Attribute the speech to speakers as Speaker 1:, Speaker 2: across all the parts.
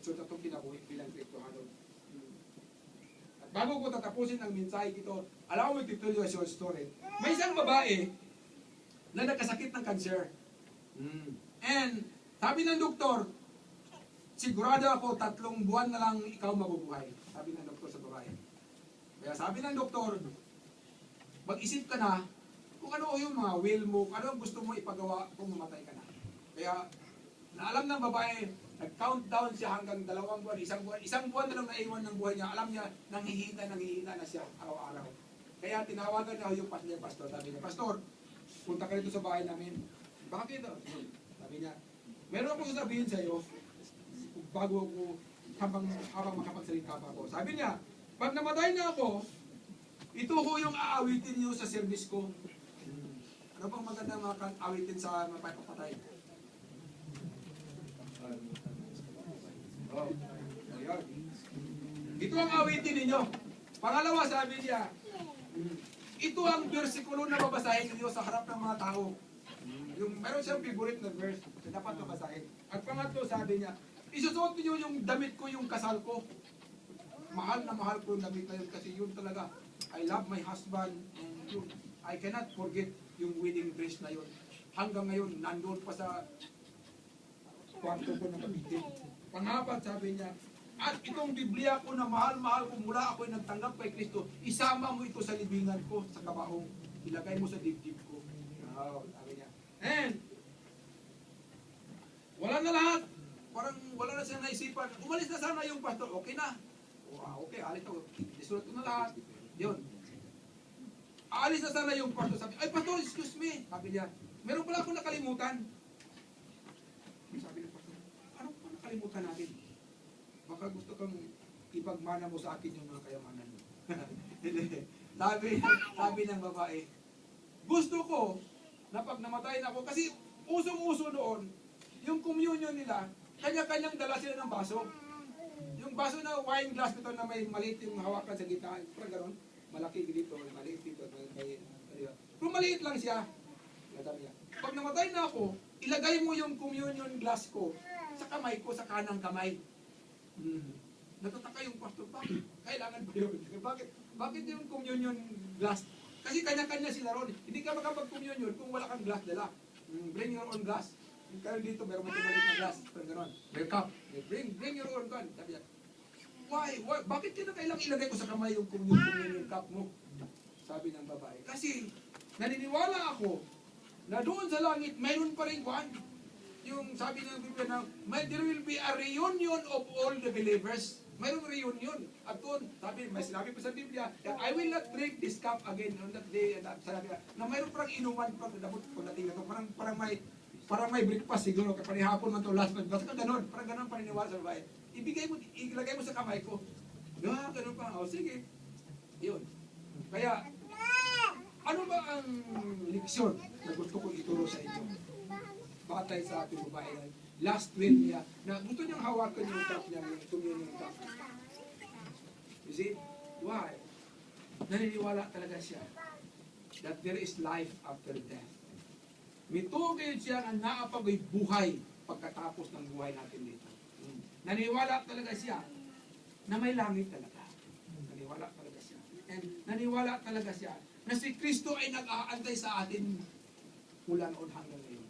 Speaker 1: direksyon sa itong kinabuhi bilang Kristohano. At bago ko tatapusin ang mensahe ito, allow me to tell you a short story. May isang babae na nagkasakit ng cancer. And sabi ng doktor, sigurado ako 3 buwan na lang ikaw mabubuhay. Sabi ng doktor sa babae. Kaya sabi ng doktor, mag-isip ka na kung ano yung mga will mo, kung ano ang gusto mo ipagawa kung mamatay ka na. Kaya naalam ng babae, nag-countdown siya hanggang 2 buwan, 1 buwan. 1 buwan na lang naiwan ng buhay niya. Alam niya, nanghihina na siya araw-araw. Kaya tinawagan niya yung pastor. Sabi niya, Pastor, punta ka rito sa bahay namin. Bakit? Sabi niya, meron akong sasabihin sa iyo bago ako habang makapagsalita pa ako. Sabi niya, pag namatay na ako, ito ho yung aawitin niyo sa service ko. Ano bang magandang mga awitin sa mapapatay? Oh, ayan. Ito ang awitin ninyo. Pangalawa, sabi niya, ito ang versikulo na babasahin ninyo sa harap ng mga tao. Meron siyang favorite na verse na dapat babasahin. At pangatlo, sabi niya, isusuot niyo yung damit ko, yung kasal ko. Mahal na mahal ko yung damit na yun kasi yun talaga. I love my husband and yun. I cannot forget yung wedding dress na yun. Hanggang ngayon, nandun pa sa kwarto ko na kapitin. Pangapat, sabi niya, at itong Biblia ko na mahal-mahal ko mula ako'y nagtanggap kay Kristo, isama mo ito sa libingan ko, sa kabaong. Ilagay mo sa dibdib ko. Wow, sabi niya. And, wala na lahat. Parang wala na siya naisipan. Umalis na sana yung pastor. Okay na. Okay, alis ako. Isulat ko na lahat. Yun. Aalis na sana yung pastor. Sabi, ay pastor, excuse me. Sabi niya, meron pala akong nakalimutan. Sabi ng pastor, ano pa nakalimutan natin? Baka gusto kang ipagmana mo sa akin yung mga kayamanan mo. sabi ng babae, gusto ko na pag namatay na ako, kasi usong-uso noon, yung communion nila, kanya-kanyang dala sila ng baso. Yung baso na wine glass nito na may maliit yung hawakan sa gitna, parang gano'n, malaki dito, maliit dito, pero maliit lang siya. Pag namatay na ako, ilagay mo yung communion glass ko sa kamay ko, sa kanang kamay. Natataka yung pastor, bakit? Kailangan ba yun? Bakit yung communion glass? Kasi kanya-kanya sila ron. Hindi ka makapag-communion kung wala kang glass dala. Bring your own glass. Kaya dito, meron mo tumalit na glass. Gano'n. May cup. Bring your own gun. Sabi niya, why? Bakit kailangan ilagay ko sa kamay yung communion cup mo? Sabi ng babae. Kasi, naniniwala ako na doon sa langit, mayroon pa rin one. Yung sabi ng Biblia na, there will be a reunion of all the believers. Mayroong reunion. At doon, may sinabi pa sa Biblia, that I will not drink this cup again on that day. And sabi na mayroong parang inuman pa, pagdating na ito, parang may breakfast siguro, kapag hapon man ito, last night. Basta ganun, parang ganun paniniwala sa babae. Ilagay mo sa kamay ko. Ganun pa. O sige. Yun. Kaya, ano ba ang leksyon na gusto kong ituro sa inyo? Batay sa ating babae na last will niya, na gusto niyang hawakan yung cup niya, yung communion yung cup. You see? Why? Naniniwala talaga siya that there is life after death. Mitugid siya ang naapagoy buhay pagkatapos ng buhay natin dito. Naniniwala talaga siya na may langit talaga. Naniniwala talaga siya. And naniniwala talaga siya na si Kristo ay nag-aantay sa atin mula noon hanggang ngayon.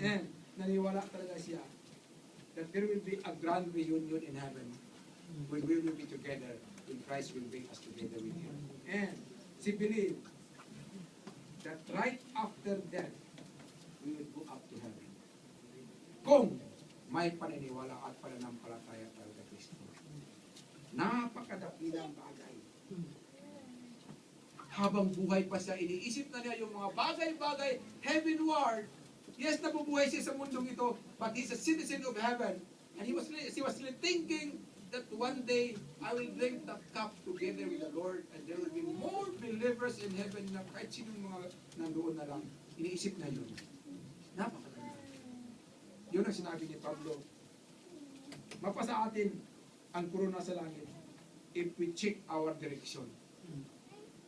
Speaker 1: And naniwala talaga siya that there will be a grand reunion in heaven when we will be together, when Christ will bring us together with Him. And she believed that right after death, we will go up to heaven. Kung may paniniwala at pananampalataya talaga Kristo. Napakadakilang bagay. Habang buhay pa siya, iniisip na niya yung mga bagay-bagay heavenward. Yes, nabubuhay siya sa mundong ito, but he's a citizen of heaven. And she was thinking that one day, I will drink the cup together with the Lord, and there will be more believers in heaven na kahit sinong mga nandoon na lang. Iniisip na yun. Napakaganda. Yun ang sinabi ni Pablo. Mapasa atin ang korona sa langit if we check our direction.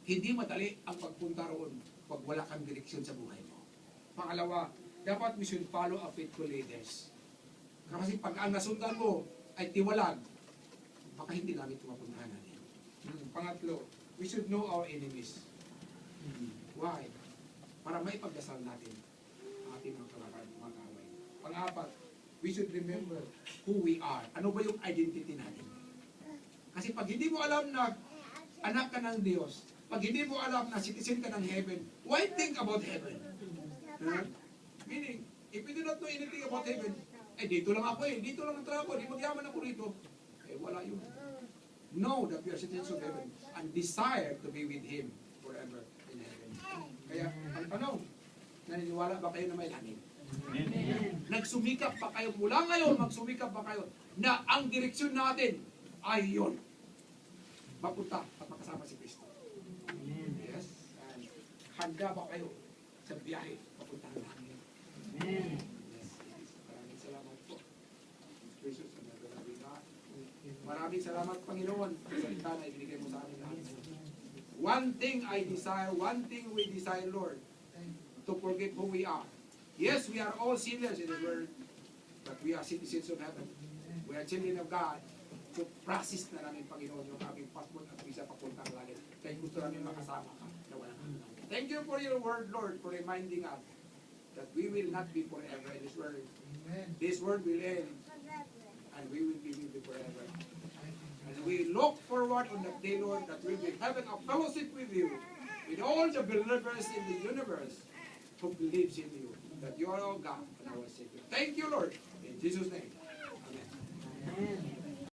Speaker 1: Hindi madali ang pagpunta roon pag wala kang direksyon sa buhay mo. Pangalawa, dapat we should follow a faithful leaders. Kasi pag ang nasundan mo ay tiwalag, baka hindi namin ito mapuntahan natin. Pangatlo, we should know our enemies. Why? Para may pagdasal natin ang ating mga kaway. Pang-apat, we should remember who we are. Ano ba yung identity natin? Kasi pag hindi mo alam na anak ka ng Diyos, pag hindi mo alam na citizen ka ng heaven, why think about heaven? Meaning, if you do not know anything about heaven, dito lang ako dito lang ang trabaho, di magyaman ako rito. Wala yun. Know that we are citizens of heaven and desire to be with Him forever in heaven. Kaya, ang tanong, naniniwala ba kayo na may langit? Nagsumikap pa kayo, mula ngayon, magsumikap pa kayo na ang direksyon natin ay yun. Mapunta at makasama si Kristo. Yes. And handa ba kayo sa biyahe papunta ng langit? Yes. Maraming salamat po. Jesus, maraming salamat, Panginoon, sa salita na ibinigay mo sa amin lahat. One thing I desire, one thing we desire, Lord, to forget who we are. Yes, we are all sinners in the world, but we are citizens of heaven. We are children of God. So, process na namin, Panginoon, yung aming passport at visa papuntang langit. Kaya gusto namin makasama ka na walang hanggan. Thank you for your word, Lord, for reminding us that we will not be forever in this world. This world will end, and we will be with you forever. And we look forward on that day, Lord, that we will be having a fellowship with you, with all the believers in the universe who believes in you, that you are our God and our Savior. Thank you, Lord. In Jesus' name. Amen.